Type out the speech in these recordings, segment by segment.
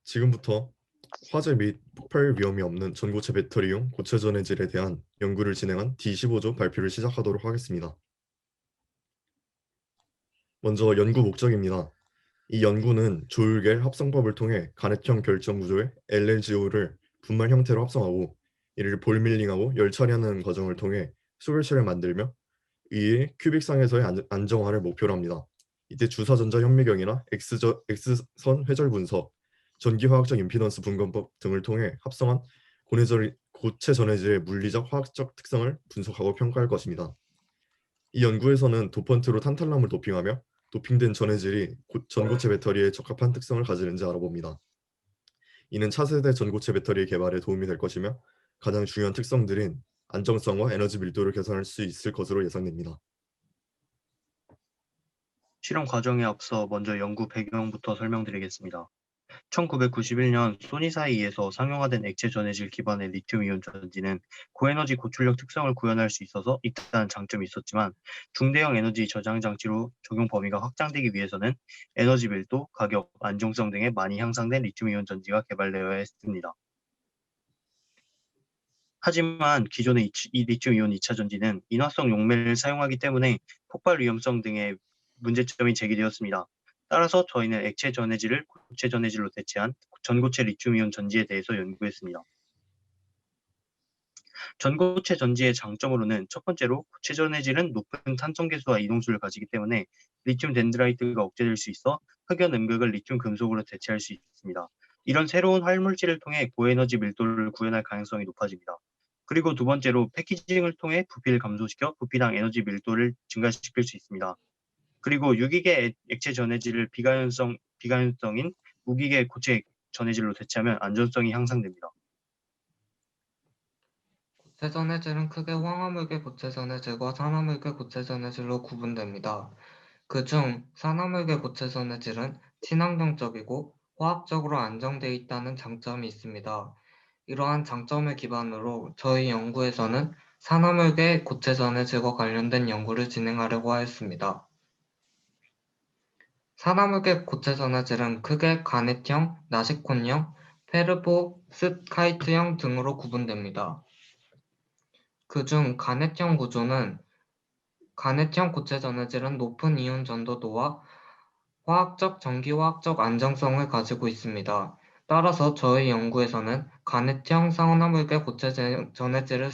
지금부터 화재 및 폭발 위험이 없는 전고체 배터리용 고체 전해질에 대한 연구를 진행한 D15조 발표를 시작하도록 하겠습니다. 먼저 연구 목적입니다. 이 연구는 조율계 합성법을 통해 간헐형 결정 구조의 LLGO를 분말 형태로 합성하고 이를 볼밀링하고 열 처리하는 과정을 통해 소결체를 만들며 이에 큐빅상에서의 안정화를 목표로 합니다. 이때 주사전자 현미경이나 X선 회절 분석, 전기화학적 임피던스 분광법 등을 통해 합성한 고체 전해질의 물리적 화학적 특성을 분석하고 평가할 것입니다. 이 연구에서는 도펀트로 탄탈륨을 도핑하며 도핑된 전해질이 전고체 배터리에 적합한 특성을 가지는지 알아봅니다. 이는 차세대 전고체 배터리 개발에 도움이 될 것이며 가장 중요한 특성들인 안정성과 에너지 밀도를 개선할 수 있을 것으로 예상됩니다. 실험 과정에 앞서 먼저 연구 배경부터 설명드리겠습니다. 1991년 소니사이에서 상용화된 액체 전해질 기반의 리튬이온 전지는 고에너지 고출력 특성을 구현할 수 있어서 있다는 장점이 있었지만 중대형 에너지 저장 장치로 적용 범위가 확장되기 위해서는 에너지 밀도, 가격, 안정성 등에 많이 향상된 리튬이온 전지가 개발되어야 했습니다. 하지만 기존의 이 리튬이온 2차 전지는 인화성 용매를 사용하기 때문에 폭발 위험성 등의 문제점이 제기되었습니다. 따라서 저희는 액체 전해질을 고체 전해질로 대체한 전고체 리튬이온 전지에 대해서 연구했습니다. 전고체 전지의 장점으로는 첫 번째로 고체 전해질은 높은 탄성계수와 이동수를 가지기 때문에 리튬 덴드라이트가 억제될 수 있어 흑연 음극을 리튬 금속으로 대체할 수 있습니다. 이런 새로운 활물질을 통해 고에너지 밀도를 구현할 가능성이 높아집니다. 그리고 두 번째로 패키징을 통해 부피를 감소시켜 부피당 에너지 밀도를 증가시킬 수 있습니다. 그리고 유기계 액체 전해질을 비가연성인 무기계 고체 전해질로 대체하면 안전성이 향상됩니다. 고체 전해질은 크게 황화물계 고체 전해질과 산화물계 고체 전해질로 구분됩니다. 그중 산화물계 고체 전해질은 친환경적이고 화학적으로 안정되어 있다는 장점이 있습니다. 이러한 장점을 기반으로 저희 연구에서는 산화물계 고체 전해질과 관련된 연구를 진행하려고 하였습니다. 산화물계 고체 전해질은 크게 가넷형, 나시콘형, 페르보스카이트형 등으로 구분됩니다. 그중 가넷형 구조는 가넷형 고체 전해질은 높은 이온 전도도와 전기화학적 안정성을 가지고 있습니다. 따라서 저희 연구에서는 가넷형 산화물계 고체 전해질을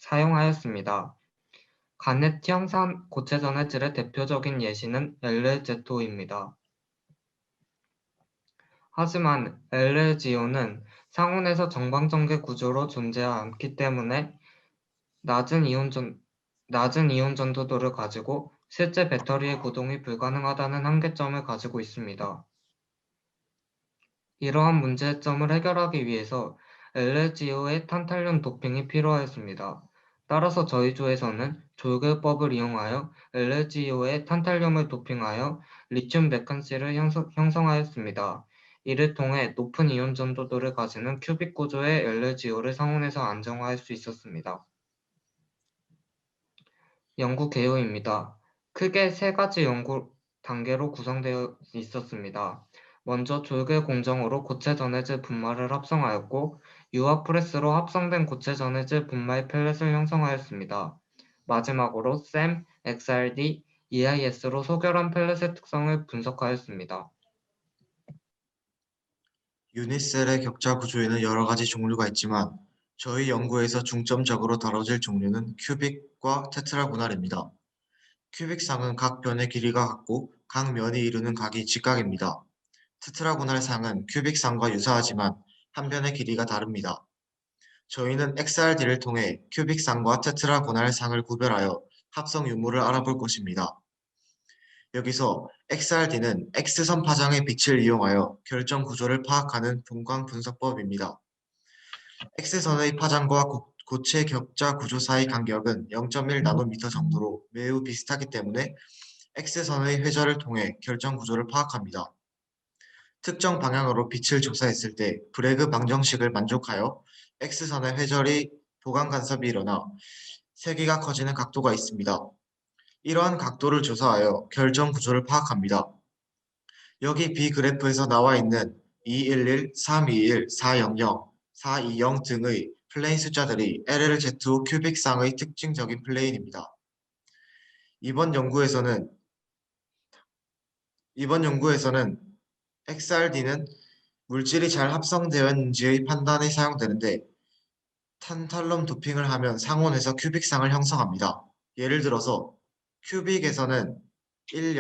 사용하였습니다. 가넷형 고체 전해질의 대표적인 예시는 LZO입니다. 하지만 LZO는 상온에서 정방전개 구조로 존재하지 않기 때문에 낮은 이온 전도도를 가지고 실제 배터리의 구동이 불가능하다는 한계점을 가지고 있습니다. 이러한 문제점을 해결하기 위해서 LGO의 탄탈륨 도핑이 필요하였습니다. 따라서 저희 조에서는 조율법을 이용하여 LGO에 탄탈륨을 도핑하여 리튬 메칸시를 형성하였습니다. 이를 통해 높은 이온 전도도를 가지는 큐빅 구조의 LGO를 상온에서 안정화할 수 있었습니다. 연구 개요입니다. 크게 세 가지 연구 단계로 구성되어 있었습니다. 먼저 졸개 공정으로 고체 전해질 분말을 합성하였고 유화 프레스로 합성된 고체 전해질 분말 펠렛을 형성하였습니다. 마지막으로 SEM, XRD, EIS로 소결한 펠렛의 특성을 분석하였습니다. 유닛셀의 격자 구조에는 여러 가지 종류가 있지만 저희 연구에서 중점적으로 다뤄질 종류는 큐빅과 테트라고날입니다. 큐빅상은 각 변의 길이가 같고 각 면이 이루는 각이 직각입니다. 테트라고날상은 큐빅상과 유사하지만 한 변의 길이가 다릅니다. 저희는 XRD를 통해 큐빅상과 테트라고날상을 구별하여 합성 유무를 알아볼 것입니다. 여기서 XRD는 X선 파장의 빛을 이용하여 결정 구조를 파악하는 분광 분석법입니다. X선의 파장과 고체 격자 구조 사이 간격은 0.1 나노미터 정도로 매우 비슷하기 때문에 X선의 회절을 통해 결정 구조를 파악합니다. 특정 방향으로 빛을 조사했을 때 브래그 방정식을 만족하여 X선의 회절이 도감 간섭이 일어나 세기가 커지는 각도가 있습니다. 이러한 각도를 조사하여 결정 구조를 파악합니다. 여기 B 그래프에서 나와 있는 211, 321, 400, 420 등의 플레인 숫자들이 LLZ5 큐빅상의 특징적인 플레인입니다. 이번 연구에서는 XRD는 물질이 잘 합성되었는지의 판단에 사용되는데 탄탈lum 도핑을 하면 상온에서 큐빅상을 형성합니다. 예를 들어서 큐빅에서는 100,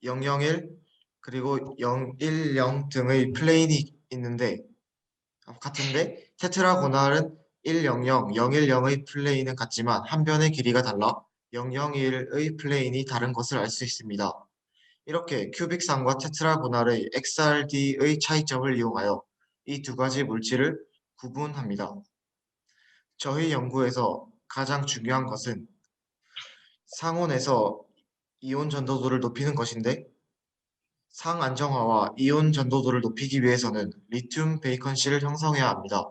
001, 그리고 010 등의 플레인이 있는데 같은데 테트라고날은 100, 010의 플레인은 같지만 한 변의 길이가 달라 001의 플레인이 다른 것을 알 수 있습니다. 이렇게 큐빅상과 테트라고날의 XRD의 차이점을 이용하여 이 두 가지 물질을 구분합니다. 저희 연구에서 가장 중요한 것은 상온에서 이온 전도도를 높이는 것인데 상안정화와 이온 전도도를 높이기 위해서는 리튬 베이컨실을 형성해야 합니다.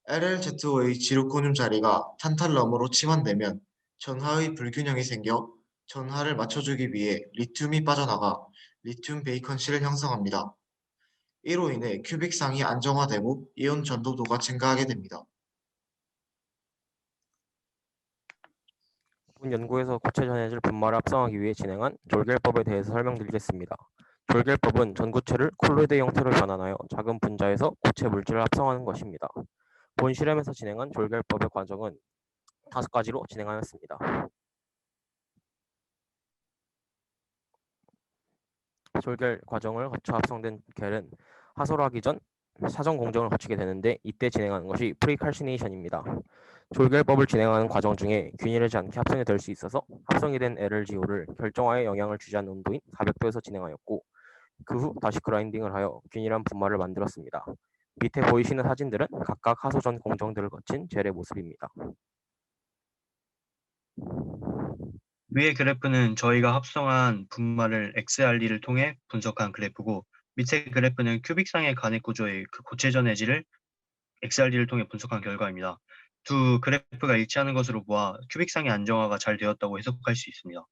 LLZ5의 지루코늄 자리가 탄탈럼으로 치환되면 전하의 불균형이 생겨 전하를 맞춰주기 위해 리튬이 빠져나가 리튬 베이컨실을 형성합니다. 이로 인해 큐빅상이 안정화되고 이온 전도도가 증가하게 됩니다. 본 연구에서 고체 전해질 분말을 합성하기 위해 진행한 졸겔법에 대해서 설명드리겠습니다. 졸겔법은 전구체를 콜로이드 형태로 변환하여 작은 분자에서 고체 물질을 합성하는 것입니다. 본 실험에서 진행한 졸겔법의 과정은 5가지로 진행하였습니다. 졸겔 과정을 거쳐 합성된 겔은 하소하기 전 사전 공정을 거치게 되는데 이때 진행하는 것이 프리칼시네이션입니다. 졸결법을 진행하는 과정 중에 균일하지 않게 합성이 될 수 있어서 합성이 된 LLGO를 결정화에 영향을 주지 않는 온도인 400도에서 진행하였고 그 후 다시 그라인딩을 하여 균일한 분말을 만들었습니다. 밑에 보이시는 사진들은 각각 하소 전 공정들을 거친 젤의 모습입니다. 위의 그래프는 저희가 합성한 분말을 XRD를 통해 분석한 그래프고 밑에 그래프는 큐빅상의 간핵 구조의 그 고체 전해질을 XRD를 통해 분석한 결과입니다. 두 그래프가 일치하는 것으로 보아 큐빅상의 안정화가 잘 되었다고 해석할 수 있습니다.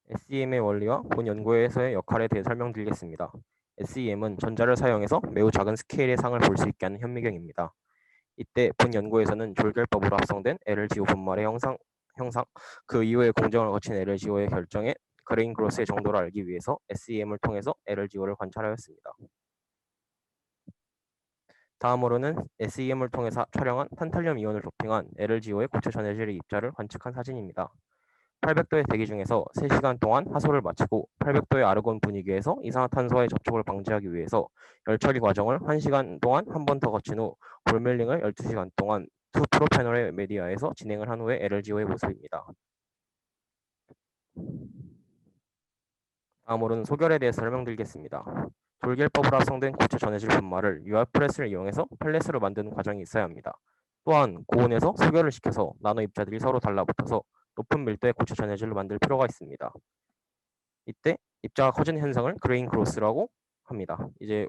SEM의 원리와 본 연구에서의 역할에 대해 설명드리겠습니다. SEM은 전자를 사용해서 매우 작은 스케일의 상을 볼 수 있게 하는 현미경입니다. 이때 본 연구에서는 졸결법으로 합성된 LLGO 분말의 형상, 그 이후에 공정을 거친 LLGO의 결정에 그레인 그로스의 정도를 알기 위해서 SEM을 통해서 LLGO를 관찰하였습니다. 다음으로는 SEM을 통해서 촬영한 탄탈륨 이온을 도핑한 LLGO의 고체 전해질의 입자를 관측한 사진입니다. 800도의 대기 중에서 3시간 동안 하소를 마치고 800도의 아르곤 분위기에서 이산화탄소와의 접촉을 방지하기 위해서 열 처리 과정을 1시간 동안 한 번 더 거친 후 볼밀링을 12시간 동안 2프로페놀의 메디아에서 진행을 한 후에 LLGO의 모습입니다. 다음으로는 소결에 대해서 설명드리겠습니다. 졸결법으로 합성된 고체 전해질 분말을 UR 프레스를 이용해서 펠렛으로 만드는 과정이 있어야 합니다. 또한 고온에서 소결을 시켜서 나노 입자들이 서로 달라붙어서 높은 밀도의 고체 전해질을 만들 필요가 있습니다. 이때 입자가 커지는 현상을 그레인 그로스라고 합니다. 이제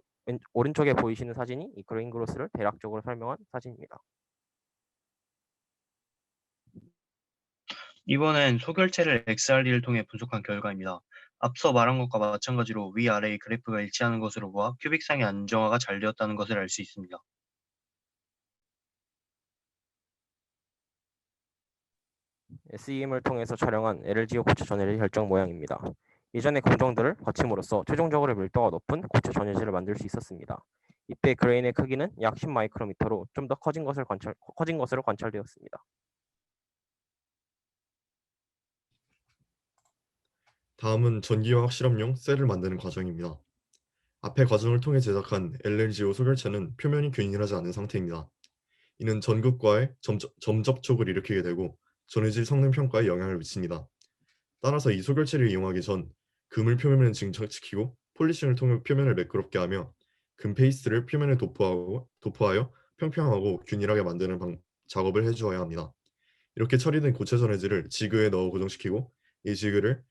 오른쪽에 보이시는 사진이 이 그레인 그로스를 대략적으로 설명한 사진입니다. 이번엔 소결체를 XRD를 통해 분석한 결과입니다. 앞서 말한 것과 마찬가지로 위아래의 그래프가 일치하는 것으로 보아 큐빅상의 안정화가 잘 되었다는 것을 알 수 있습니다. SEM을 통해서 촬영한 LLGO 고체 전해질 결정 모양입니다. 이전의 공정들을 거침으로써 최종적으로 밀도가 높은 고체 전해질을 만들 수 있었습니다. 이때 그레인의 크기는 약 10마이크로미터로 좀 더 커진 것으로 관찰되었습니다. 다음은 전기화학 실험용 셀을 만드는 과정입니다. 앞의 과정을 통해 제작한 LLGO 소결체는 표면이 균일하지 않은 상태입니다. 이는 전극과의 점접촉을 일으키게 되고 전해질 성능 평가에 영향을 미칩니다. 따라서 이 소결체를 이용하기 전 금을 표면에 증착시키고 폴리싱을 통해 표면을 매끄럽게 하며 금 페이스트를 표면에 도포하여 평평하고 균일하게 만드는 작업을 해주어야 합니다. 이렇게 처리된 고체 전해질을 지그에 넣어 고정시키고 이 지그를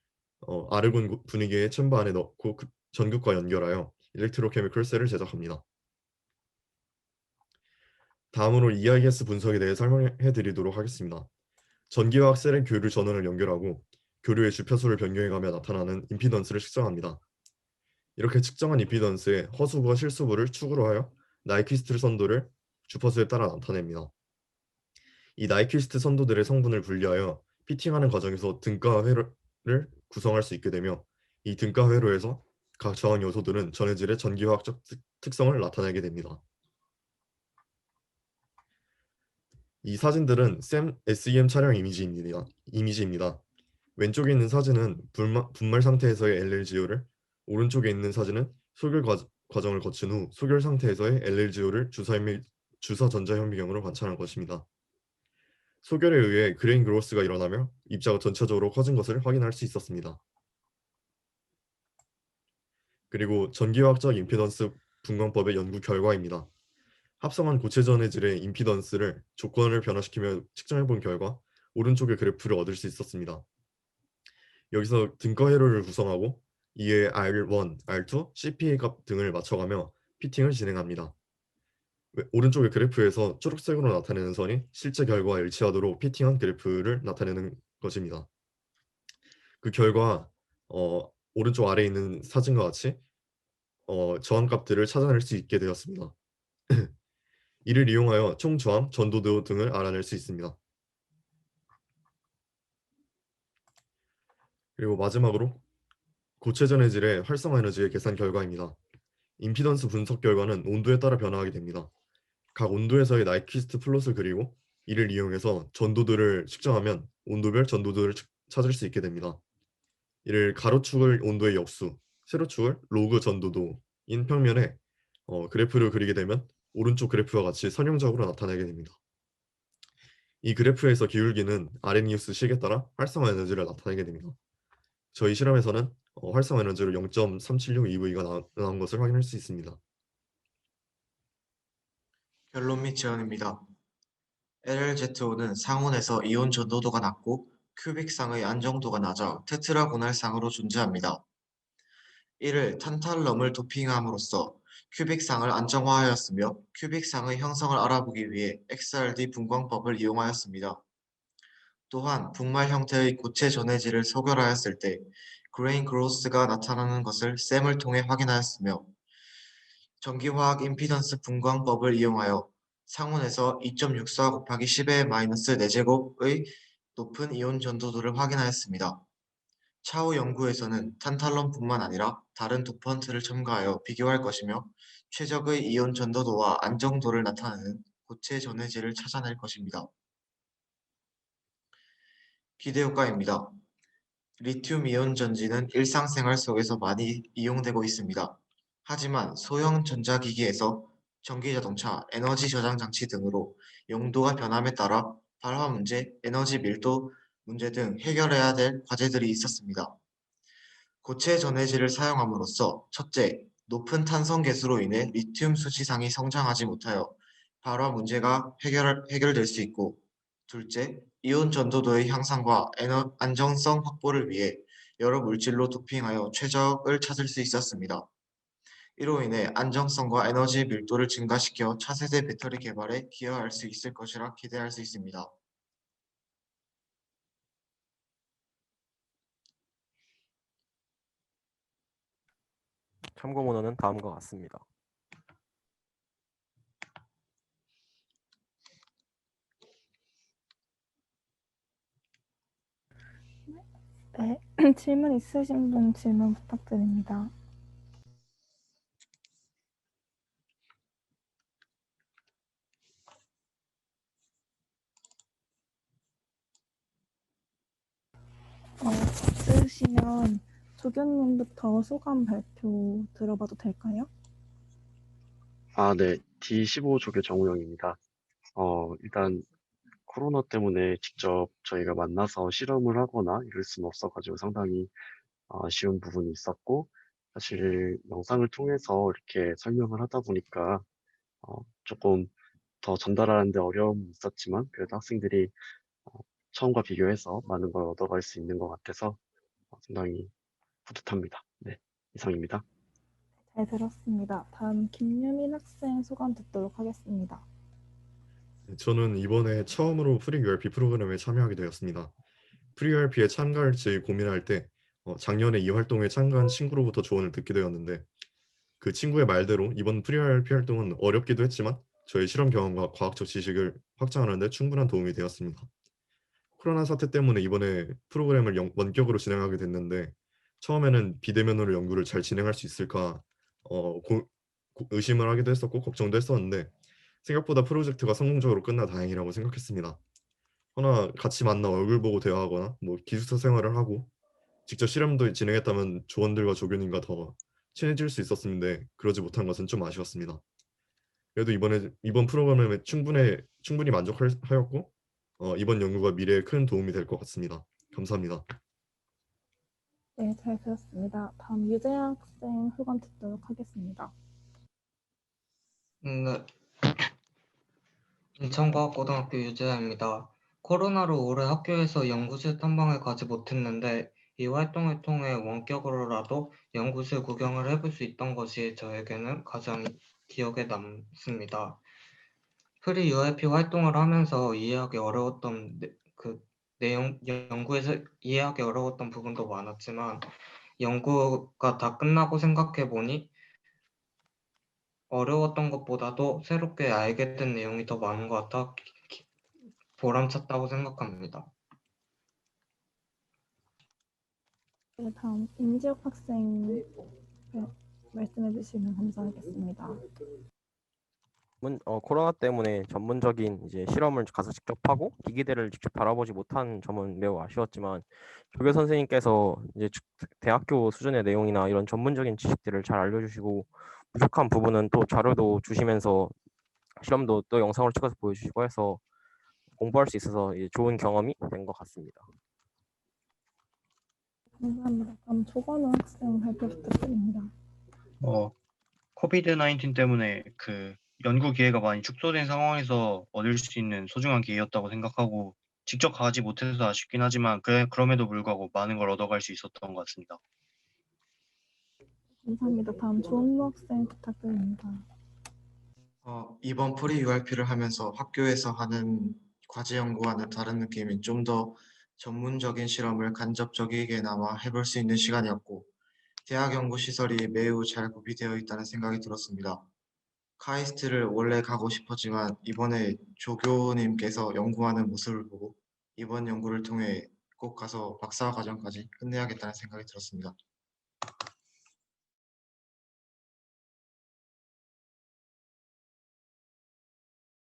아르곤 분위기의 챔버 안에 넣고 전극과 연결하여 일렉트로케미컬 셀을 제작합니다. 다음으로 EIS 분석에 대해 설명해 드리도록 하겠습니다. 전기화학 셀의 교류 전원을 연결하고 교류의 주파수를 변경해가며 나타나는 임피던스를 측정합니다. 이렇게 측정한 임피던스의 허수부와 실수부를 축으로 하여 나이퀴스트 선도를 주파수에 따라 나타냅니다. 이 나이퀴스트 선도들의 성분을 분리하여 피팅하는 과정에서 등가 회로를 구성할 수 있게 되며 이 등가 회로에서 각 저항 요소들은 전해질의 전기화학적 특성을 나타내게 됩니다. 이 사진들은 SEM 촬영 이미지입니다. 왼쪽에 있는 사진은 분말 상태에서의 LLGO를, 오른쪽에 있는 사진은 소결 과정을 거친 후 소결 상태에서의 LLGO를 주사 전자현미경으로 관찰한 것입니다. 소결에 의해 그레인 그로스가 일어나며 입자가 전체적으로 커진 것을 확인할 수 있었습니다. 그리고 전기화학적 임피던스 분광법의 연구 결과입니다. 합성한 고체 전해질의 임피던스를 조건을 변화시키며 측정해본 결과 오른쪽의 그래프를 얻을 수 있었습니다. 여기서 등가 회로를 구성하고 이에 R1, R2, CPA 값 등을 맞춰가며 피팅을 진행합니다. 오른쪽의 그래프에서 초록색으로 나타내는 선이 실제 결과와 일치하도록 피팅한 그래프를 나타내는 것입니다. 그 결과 오른쪽 아래에 있는 사진과 같이 저항값들을 찾아낼 수 있게 되었습니다. 이를 이용하여 총 저항, 전도도 등을 알아낼 수 있습니다. 그리고 마지막으로 고체 전해질의 활성화 에너지의 계산 결과입니다. 임피던스 분석 결과는 온도에 따라 변화하게 됩니다. 각 온도에서의 나이퀴스트 플롯을 그리고 이를 이용해서 전도들을 측정하면 온도별 전도들을 찾을 수 있게 됩니다. 이를 가로축을 온도의 역수, 세로축을 로그 전도도인 평면에 그래프를 그리게 되면 오른쪽 그래프와 같이 선형적으로 나타나게 됩니다. 이 그래프에서 기울기는 아레니우스 식에 따라 활성화 에너지를 나타내게 됩니다. 저희 실험에서는 활성화 에너지로 0.376 EV가 나온 것을 확인할 수 있습니다. 결론 및 제언입니다. LLZO는 상온에서 이온 전도도가 낮고 큐빅상의 안정도가 낮아 테트라고날상으로 존재합니다. 이를 탄탈럼을 도핑함으로써 큐빅상을 안정화하였으며 큐빅상의 형성을 알아보기 위해 XRD 분광법을 이용하였습니다. 또한 분말 형태의 고체 전해질을 소결하였을 때 그레인 그로스가 나타나는 것을 셈을 통해 확인하였으며 전기화학 임피던스 분광법을 이용하여 상온에서 2.64 곱하기 10의 마이너스 4제곱의 높은 이온 전도도를 확인하였습니다. 차후 연구에서는 탄탈럼뿐만 아니라 다른 도펀트를 첨가하여 비교할 것이며 최적의 이온 전도도와 안정도를 나타내는 고체 전해질을 찾아낼 것입니다. 기대효과입니다. 리튬이온 전지는 일상생활 속에서 많이 이용되고 있습니다. 하지만 소형 전자기기에서 전기자동차, 에너지 저장 장치 등으로 용도가 변함에 따라 발화 문제, 에너지 밀도 문제 등 해결해야 될 과제들이 있었습니다. 고체 전해질을 사용함으로써 첫째, 높은 탄성 계수로 인해 리튬 수치상이 성장하지 못하여 발화 문제가 해결될 수 있고, 둘째, 이온 전도도의 향상과 안정성 확보를 위해 여러 물질로 도핑하여 최적을 찾을 수 있었습니다. 이로 인해 안정성과 에너지 밀도를 증가시켜 차세대 배터리 개발에 기여할 수 있을 것이라 기대할 수 있습니다. 참고 문헌은 다음과 같습니다. 네, 질문 있으신 분 질문 부탁드립니다. 없으시면 조교님부터 소감 발표 들어봐도 될까요? 네. D15 조교 정우영입니다. 일단 코로나 때문에 직접 저희가 만나서 실험을 하거나 이럴 수는 없어가지고 상당히 아쉬운 부분이 있었고, 사실 영상을 통해서 이렇게 설명을 하다 보니까 조금 더 전달하는데 어려움이 있었지만, 그래도 학생들이 처음과 비교해서 많은 걸 얻어갈 수 있는 것 같아서 상당히 뿌듯합니다. 네, 이상입니다. 잘 들었습니다. 다음 김유민 학생 소감 듣도록 하겠습니다. 저는 이번에 처음으로 프리 URP 프로그램에 참여하게 되었습니다. 프리URP에 참가할지 고민할 때 작년에 이 활동에 참가한 친구로부터 조언을 듣게 되었는데 그 친구의 말대로 이번 프리URP 활동은 어렵기도 했지만 저의 실험 경험과 과학적 지식을 확장하는 데 충분한 도움이 되었습니다. 코로나 사태 때문에 이번에 프로그램을 원격으로 진행하게 됐는데 처음에는 비대면으로 연구를 잘 진행할 수 있을까 의심을 하기도 했었고 걱정도 했었는데 생각보다 프로젝트가 성공적으로 끝나 다행이라고 생각했습니다. 허나 같이 만나 얼굴 보고 대화하거나 뭐 기숙사 생활을 하고 직접 실험도 진행했다면 조원들과 조교님과 더 친해질 수 있었는데 그러지 못한 것은 좀 아쉬웠습니다. 그래도 이번 프로그램에 충분히 만족하였고 이번 연구가 미래에 큰 도움이 될 것 같습니다. 감사합니다. 네, 잘 들었습니다. 다음 유재하 학생 소감 듣도록 하겠습니다. 네, 인천과학고등학교 유재하입니다. 코로나로 올해 학교에서 연구실 탐방을 가지 못했는데 이 활동을 통해 원격으로라도 연구실 구경을 해볼 수 있던 것이 저에게는 가장 기억에 남습니다. 프리 UIP 활동을 하면서 이해하기 어려웠던 연구에서 이해하기 어려웠던 부분도 많았지만 연구가 다 끝나고 생각해 보니 어려웠던 것보다도 새롭게 알게 된 내용이 더 많은 것 같아 보람찼다고 생각합니다. 네, 다음 임지혁 학생 말씀해 주시면 감사하겠습니다. 코로나 때문에 전문적인 이제 실험을 가서 직접 하고 기기들을 직접 바라보지 못한 점은 매우 아쉬웠지만 조교 선생님께서 이제 대학교 수준의 내용이나 이런 전문적인 지식들을 잘 알려주시고 부족한 부분은 또 자료도 주시면서 실험도 또 영상으로 찍어서 보여주시고 해서 공부할 수 있어서 이제 좋은 경험이 된 것 같습니다. 감사합니다. 다음 조건우 학생 발표 부탁드립니다. 코비드 19 때문에 그 연구 기회가 많이 축소된 상황에서 얻을 수 있는 소중한 기회였다고 생각하고 직접 가지 못해서 아쉽긴 하지만 그럼에도 불구하고 많은 걸 얻어갈 수 있었던 것 같습니다. 감사합니다. 다음 조은무 학생 부탁드립니다. 이번 프리 URP를 하면서 학교에서 하는 과제 연구와는 다른 느낌인 좀 더 전문적인 실험을 간접적이게나마 해볼 수 있는 시간이었고 대학 연구 시설이 매우 잘 구비되어 있다는 생각이 들었습니다. 카이스트를 원래 가고 싶었지만 이번에 조교님께서 연구하는 모습을 보고 이번 연구를 통해 꼭 가서 박사과정까지 끝내야겠다는 생각이 들었습니다.